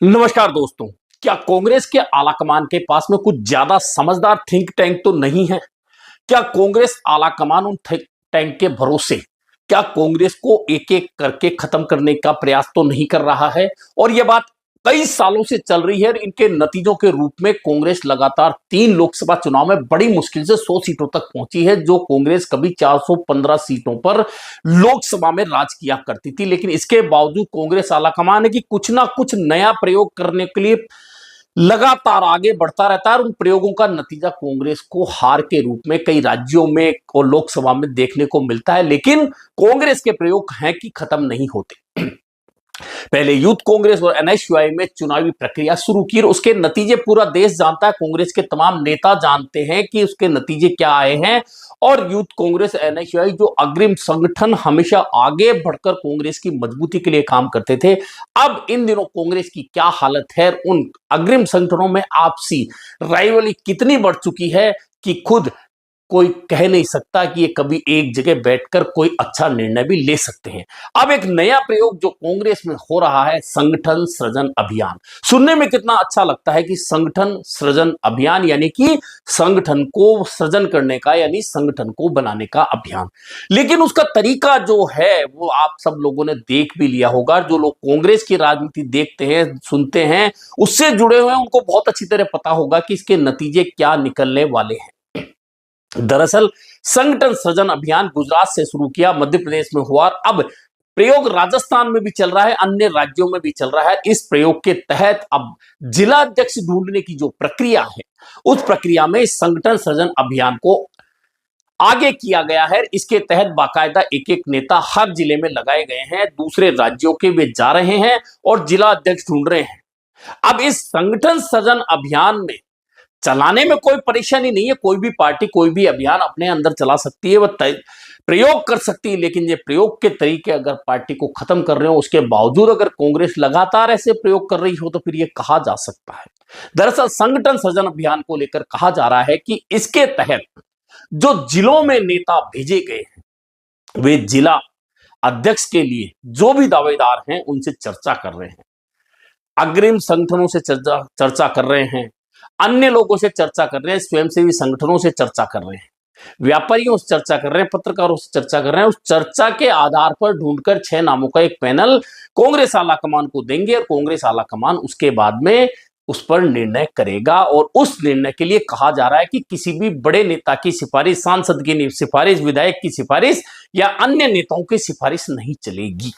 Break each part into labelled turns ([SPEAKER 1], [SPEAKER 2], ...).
[SPEAKER 1] नमस्कार दोस्तों। क्या कांग्रेस के आलाकमान के पास में कुछ ज्यादा समझदार थिंक टैंक तो नहीं है? क्या कांग्रेस आलाकमान उन थिंक टैंक के भरोसे क्या कांग्रेस को एक एक करके खत्म करने का प्रयास तो नहीं कर रहा है? और यह बात कई सालों से चल रही है। इनके नतीजों के रूप में कांग्रेस लगातार 3 लोकसभा चुनाव में बड़ी मुश्किल से 100 सीटों तक पहुंची है, जो कांग्रेस कभी 415 सीटों पर लोकसभा में राज किया करती थी। लेकिन इसके बावजूद कांग्रेस आलाकमान है कि कुछ ना कुछ नया प्रयोग करने के लिए लगातार आगे बढ़ता रहता है और उन प्रयोगों का नतीजा कांग्रेस को हार के रूप में कई राज्यों में और लोकसभा में देखने को मिलता है। लेकिन कांग्रेस के प्रयोग हैं कि खत्म नहीं होते। पहले यूथ कांग्रेस और एनएसयूआई में चुनावी प्रक्रिया शुरू की और उसके नतीजे पूरा देश जानता है, कांग्रेस के तमाम नेता जानते हैं कि उसके नतीजे क्या आए हैं। और यूथ कांग्रेस एनएसयूआई जो अग्रिम संगठन हमेशा आगे बढ़कर कांग्रेस की मजबूती के लिए काम करते थे, अब इन दिनों कांग्रेस की क्या हालत है, उन अग्रिम संगठनों में आपसी राइवली कितनी बढ़ चुकी है कि खुद कोई कह नहीं सकता कि ये कभी एक जगह बैठकर कोई अच्छा निर्णय भी ले सकते हैं। अब एक नया प्रयोग जो कांग्रेस में हो रहा है, संगठन सृजन अभियान। सुनने में कितना अच्छा लगता है कि संगठन सृजन अभियान, यानी कि संगठन को सृजन करने का, यानी संगठन को बनाने का अभियान। लेकिन उसका तरीका जो है वो आप सब लोगों ने देख भी लिया होगा। जो लोग कांग्रेस की राजनीति देखते हैं, सुनते हैं, उससे जुड़े हुए हैं, उनको बहुत अच्छी तरह पता होगा कि इसके नतीजे क्या निकलने वाले हैं। दरअसल संगठन सृजन अभियान गुजरात से शुरू किया, मध्य प्रदेश में हुआ, अब प्रयोग राजस्थान में भी चल रहा है, अन्य राज्यों में भी चल रहा है। इस प्रयोग के तहत अब जिला अध्यक्ष ढूंढने की जो प्रक्रिया है, उस प्रक्रिया में संगठन सृजन अभियान को आगे किया गया है। इसके तहत बाकायदा एक एक नेता हर जिले में लगाए गए हैं, दूसरे राज्यों के वे जा रहे हैं और जिला अध्यक्ष ढूंढ रहे हैं। अब इस संगठन सृजन अभियान में चलाने में कोई परेशानी नहीं है। कोई भी पार्टी कोई भी अभियान अपने अंदर चला सकती है, वह प्रयोग कर सकती है। लेकिन ये प्रयोग के तरीके अगर पार्टी को खत्म कर रहे हो, उसके बावजूद अगर कांग्रेस लगातार ऐसे प्रयोग कर रही हो, तो फिर ये कहा जा सकता है। दरअसल संगठन सृजन अभियान को लेकर कहा जा रहा है कि इसके तहत जो जिलों में नेता भेजे गए हैं, वे जिला अध्यक्ष के लिए जो भी दावेदार हैं उनसे चर्चा कर रहे हैं, अग्रिम संगठनों से चर्चा कर रहे हैं, अन्य लोगों से चर्चा कर रहे हैं, स्वयंसेवी संगठनों से चर्चा कर रहे हैं, व्यापारियों से चर्चा कर रहे हैं, पत्रकारों से चर्चा कर रहे हैं। उस चर्चा के आधार पर ढूंढकर 6 नामों का एक पैनल कांग्रेस आलाकमान को देंगे और कांग्रेस आलाकमान उसके बाद में उस पर निर्णय करेगा। और उस निर्णय के लिए कहा जा रहा है कि किसी भी बड़े नेता की सिफारिश, सांसद की सिफारिश, विधायक की सिफारिश या अन्य नेताओं की सिफारिश नहीं चलेगी।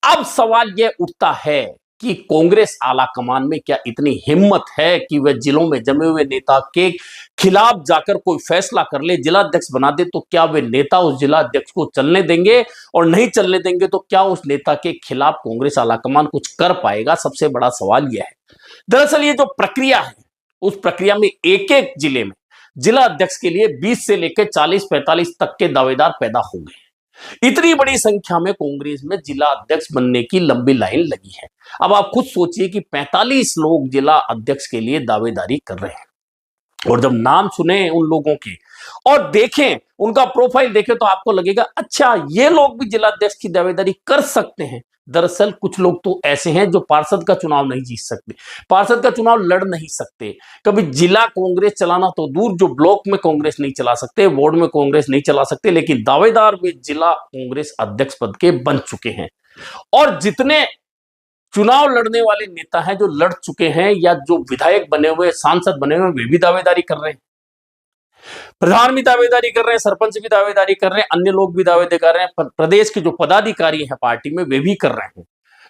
[SPEAKER 1] अब सवाल यह उठता है कि कांग्रेस आलाकमान में क्या इतनी हिम्मत है कि वह जिलों में जमे हुए नेता के खिलाफ जाकर कोई फैसला कर ले, जिला अध्यक्ष बना दे? तो क्या वे नेता उस जिला अध्यक्ष को चलने देंगे? और नहीं चलने देंगे तो क्या उस नेता के खिलाफ कांग्रेस आलाकमान कुछ कर पाएगा? सबसे बड़ा सवाल यह है। दरअसल ये जो प्रक्रिया है, उस प्रक्रिया में एक एक जिले में जिला अध्यक्ष के लिए 20 से लेकर 40-45 तक के दावेदार पैदा हो गए। इतनी बड़ी संख्या में कांग्रेस में जिला अध्यक्ष बनने की लंबी लाइन लगी है। अब आप खुद सोचिए कि 45 लोग जिला अध्यक्ष के लिए दावेदारी कर रहे हैं, और जब नाम सुने उन लोगों के और देखें, उनका प्रोफाइल देखें, तो आपको लगेगा अच्छा ये लोग भी जिला अध्यक्ष की दावेदारी कर सकते हैं। दरअसल कुछ लोग तो ऐसे हैं जो पार्षद का चुनाव नहीं जीत सकते, पार्षद का चुनाव लड़ नहीं सकते, कभी जिला कांग्रेस चलाना तो दूर, जो ब्लॉक में कांग्रेस नहीं चला सकते, वार्ड में कांग्रेस नहीं चला सकते, लेकिन दावेदार भी जिला कांग्रेस अध्यक्ष पद के बन चुके हैं। और जितने चुनाव लड़ने वाले नेता हैं जो लड़ चुके हैं या जो विधायक बने हुए, सांसद बने हुए, वे भी दावेदारी कर रहे हैं, प्रधान भी दावेदारी कर रहे हैं, सरपंच भी दावेदारी कर रहे हैं, अन्य लोग भी दावेदारी कर रहे हैं, प्रदेश के जो पदाधिकारी हैं पार्टी में वे भी कर रहे हैं,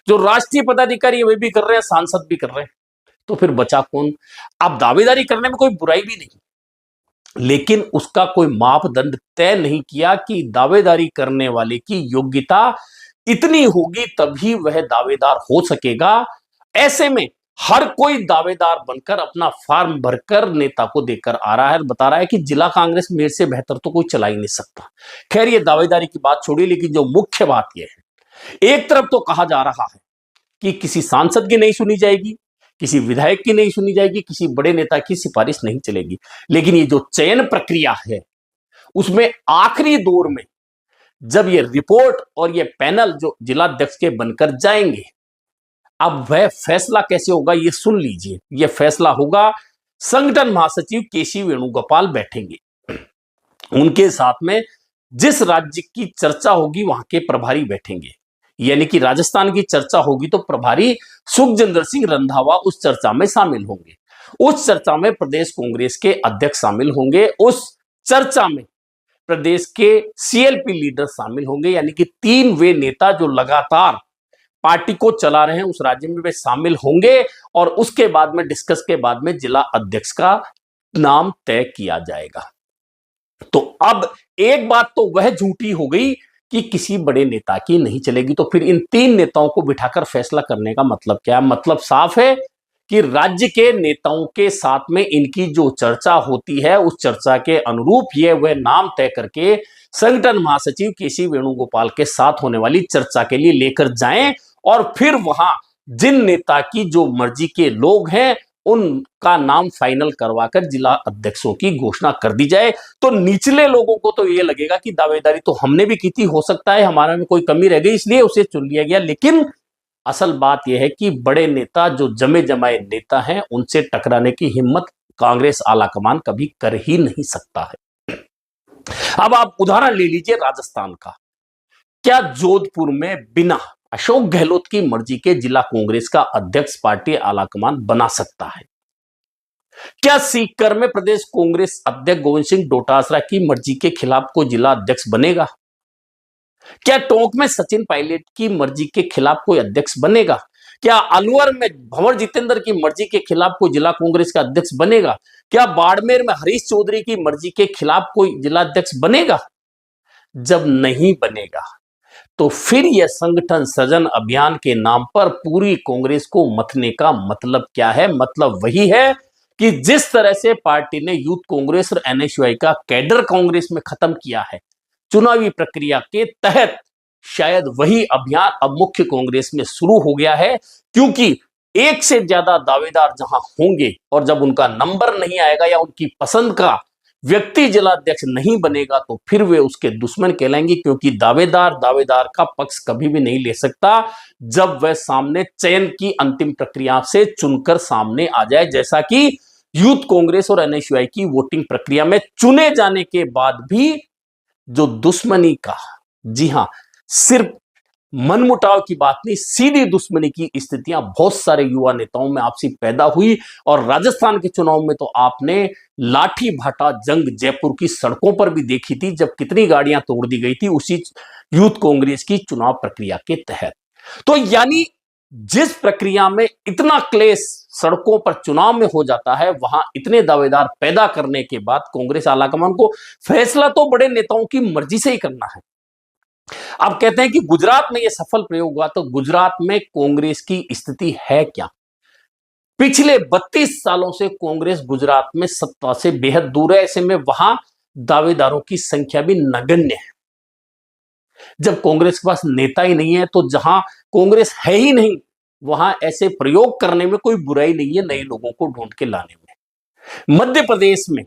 [SPEAKER 1] जो राष्ट्रीय पदाधिकारी है वे भी कर रहे हैं, सांसद भी कर रहे हैं। तो फिर बचा कौन? अब दावेदारी करने में कोई बुराई भी नहीं, लेकिन उसका कोई मापदंड तय नहीं किया कि दावेदारी करने वाले की योग्यता इतनी होगी तभी वह दावेदार हो सकेगा। ऐसे में हर कोई दावेदार बनकर अपना फॉर्म भरकर नेता को देकर आ रहा है, बता रहा है कि जिला कांग्रेस मेरे से बेहतर तो कोई चला ही नहीं सकता। खैर ये दावेदारी की बात छोड़िए, लेकिन जो मुख्य बात यह है, एक तरफ तो कहा जा रहा है कि किसी सांसद की नहीं सुनी जाएगी, किसी विधायक की नहीं सुनी जाएगी, किसी बड़े नेता की सिफारिश नहीं चलेगी, लेकिन ये जो चयन प्रक्रिया है उसमें आखिरी दौर में जब ये रिपोर्ट और ये पैनल जो जिला अध्यक्ष के बनकर जाएंगे, अब वह फैसला कैसे होगा ये सुन लीजिए। यह फैसला होगा, संगठन महासचिव केसी वेणुगोपाल बैठेंगे, उनके साथ में जिस राज्य की चर्चा होगी वहां के प्रभारी बैठेंगे। यानी कि राजस्थान की चर्चा होगी तो प्रभारी सुखजिंदर सिंह रंधावा उस चर्चा में शामिल होंगे। उस चर्चा में प्रदेश कांग्रेस के अध्यक्ष शामिल होंगे। उस चर्चा में प्रदेश के सीएलपी लीडर शामिल होंगे। यानी कि 3 वे नेता जो लगातार पार्टी को चला रहे हैं उस राज्य में वे शामिल होंगे और उसके बाद में डिस्कस के बाद में जिला अध्यक्ष का नाम तय किया जाएगा। तो अब एक बात तो वह झूठी हो गई कि किसी बड़े नेता की नहीं चलेगी, तो फिर इन 3 नेताओं को बिठाकर फैसला करने का मतलब क्या है? मतलब साफ है कि राज्य के नेताओं के साथ में इनकी जो चर्चा होती है उस चर्चा के अनुरूप ये वह नाम तय करके संगठन महासचिव केसी वेणुगोपाल के साथ होने वाली चर्चा के लिए लेकर जाएं और फिर वहां जिन नेता की जो मर्जी के लोग हैं उनका नाम फाइनल करवाकर जिला अध्यक्षों की घोषणा कर दी जाए। तो निचले लोगों को तो यह लगेगा कि दावेदारी तो हमने भी की थी, हो सकता है हमारा में कोई कमी रह गई इसलिए उसे चुन लिया गया, लेकिन असल बात यह है कि बड़े नेता जो जमे जमाए नेता हैं उनसे टकराने की हिम्मत कांग्रेस आलाकमान कभी कर ही नहीं सकता है। अब आप उदाहरण ले लीजिए राजस्थान का। क्या जोधपुर में बिना अशोक गहलोत की मर्जी के जिला कांग्रेस का अध्यक्ष पार्टी आलाकमान बना सकता है? क्या सीकर में प्रदेश कांग्रेस अध्यक्ष गोविंद सिंह डोटासरा की मर्जी के खिलाफ कोई जिला अध्यक्ष बनेगा? क्या टोंक में सचिन पायलट की मर्जी के खिलाफ कोई अध्यक्ष बनेगा? क्या अलवर में भंवर जितेंद्र की मर्जी के खिलाफ कोई जिला कांग्रेस का अध्यक्ष बनेगा? क्या बाड़मेर में हरीश चौधरी की मर्जी के खिलाफ कोई जिला अध्यक्ष बनेगा? जब नहीं बनेगा तो फिर यह संगठन सृजन अभियान के नाम पर पूरी कांग्रेस को मथने का मतलब क्या है? मतलब वही है कि जिस तरह से पार्टी ने यूथ कांग्रेस और एनएसयूआई का कैडर कांग्रेस में खत्म किया है चुनावी प्रक्रिया के तहत, शायद वही अभियान अब मुख्य कांग्रेस में शुरू हो गया है। क्योंकि एक से ज्यादा दावेदार जहां होंगे और जब उनका नंबर नहीं आएगा या उनकी पसंद का व्यक्ति जिलाध्यक्ष नहीं बनेगा तो फिर वे उसके दुश्मन कहलाएंगे, क्योंकि दावेदार का पक्ष कभी भी नहीं ले सकता जब वह सामने चयन की अंतिम प्रक्रिया से चुनकर सामने आ जाए। जैसा कि यूथ कांग्रेस और एनएसयूआई की वोटिंग प्रक्रिया में चुने जाने के बाद भी जो दुश्मनी का, जी हां, सिर्फ मनमुटाव की बात नहीं, सीधी दुश्मनी की स्थितियां बहुत सारे युवा नेताओं में आपसी पैदा हुई। और राजस्थान के चुनाव में तो आपने लाठी भाटा जंग जयपुर की सड़कों पर भी देखी थी, जब कितनी गाड़ियां तोड़ दी गई थी उसी यूथ कांग्रेस की चुनाव प्रक्रिया के तहत। तो यानी जिस प्रक्रिया में इतना क्लेश सड़कों पर चुनाव में हो जाता है, वहां इतने दावेदार पैदा करने के बाद कांग्रेस आलाकमान को फैसला तो बड़े नेताओं की मर्जी से ही करना है। अब कहते हैं कि गुजरात में यह सफल प्रयोग हुआ, तो गुजरात में कांग्रेस की स्थिति है क्या? पिछले 32 सालों से कांग्रेस गुजरात में सत्ता से बेहद दूर है। ऐसे में वहां दावेदारों की संख्या भी नगण्य है। जब कांग्रेस के पास नेता ही नहीं है तो जहां कांग्रेस है ही नहीं वहां ऐसे प्रयोग करने में कोई बुराई नहीं है, नए लोगों को ढूंढ के लाने में। मध्य प्रदेश में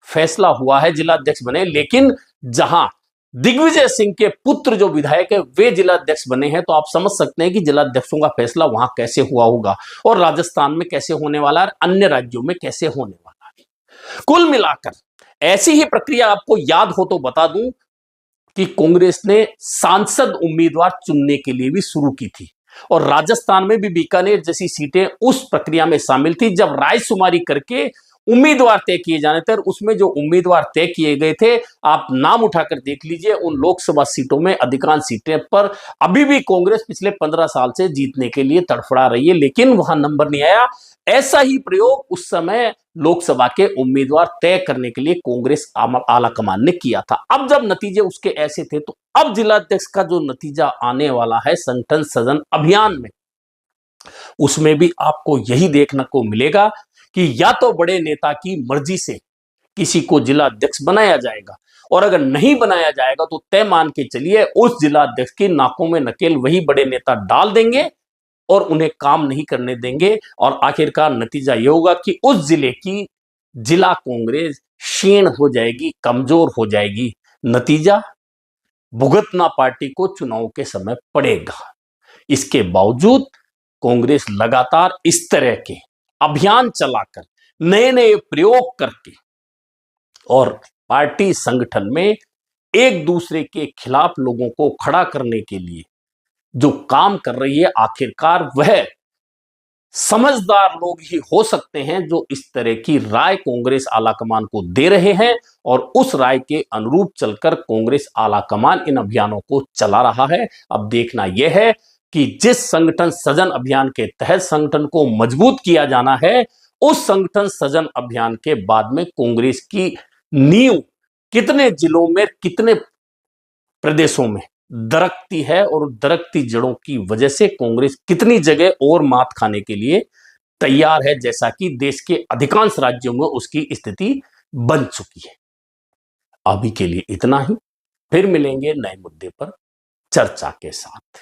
[SPEAKER 1] फैसला हुआ है, जिला अध्यक्ष बने, लेकिन जहां दिग्विजय सिंह के पुत्र जो विधायक है वे जिला अध्यक्ष बने हैं, तो आप समझ सकते हैं कि जिला अध्यक्षों का फैसला वहां कैसे हुआ होगा और राजस्थान में कैसे होने वाला है, अन्य राज्यों में कैसे होने वाला है। कुल मिलाकर ऐसी ही प्रक्रिया आपको याद हो तो बता दूं कि कांग्रेस ने सांसद उम्मीदवार चुनने के लिए भी शुरू की थी और राजस्थान में भी बीकानेर जैसी सीटें उस प्रक्रिया में शामिल थी। जब रायशुमारी करके उम्मीदवार तय किए जाने थे, उसमें जो उम्मीदवार तय किए गए थे आप नाम उठाकर देख लीजिए, उन लोकसभा सीटों में अधिकांश सीटें पर अभी भी कांग्रेस पिछले 15 साल से जीतने के लिए तड़फड़ा रही है, लेकिन वहां नंबर नहीं आया। ऐसा ही प्रयोग उस समय लोकसभा के उम्मीदवार तय करने के लिए कांग्रेस आलाकमान ने किया था। अब जब नतीजे उसके ऐसे थे तो अब जिलाध्यक्ष का जो नतीजा आने वाला है संगठन सृजन अभियान में, उसमें भी आपको यही देखने को मिलेगा कि या तो बड़े नेता की मर्जी से किसी को जिला अध्यक्ष बनाया जाएगा और अगर नहीं बनाया जाएगा तो तय मान के चलिए उस जिला अध्यक्ष की नाकों में नकेल वही बड़े नेता डाल देंगे और उन्हें काम नहीं करने देंगे और आखिरकार नतीजा यह होगा कि उस जिले की जिला कांग्रेस क्षीण हो जाएगी, कमजोर हो जाएगी। नतीजा भुगतना पार्टी को चुनाव के समय पड़ेगा। इसके बावजूद कांग्रेस लगातार इस तरह के अभियान चलाकर, नए नए प्रयोग करके और पार्टी संगठन में एक दूसरे के खिलाफ लोगों को खड़ा करने के लिए जो काम कर रही है, आखिरकार वह समझदार लोग ही हो सकते हैं जो इस तरह की राय कांग्रेस आलाकमान को दे रहे हैं और उस राय के अनुरूप चलकर कांग्रेस आलाकमान इन अभियानों को चला रहा है। अब देखना यह है कि जिस संगठन सृजन अभियान के तहत संगठन को मजबूत किया जाना है, उस संगठन सृजन अभियान के बाद में कांग्रेस की नींव कितने जिलों में, कितने प्रदेशों में दरकती है और दरकती जड़ों की वजह से कांग्रेस कितनी जगह और मात खाने के लिए तैयार है, जैसा कि देश के अधिकांश राज्यों में उसकी स्थिति बन चुकी है। अभी के लिए इतना ही, फिर मिलेंगे नए मुद्दे पर चर्चा के साथ।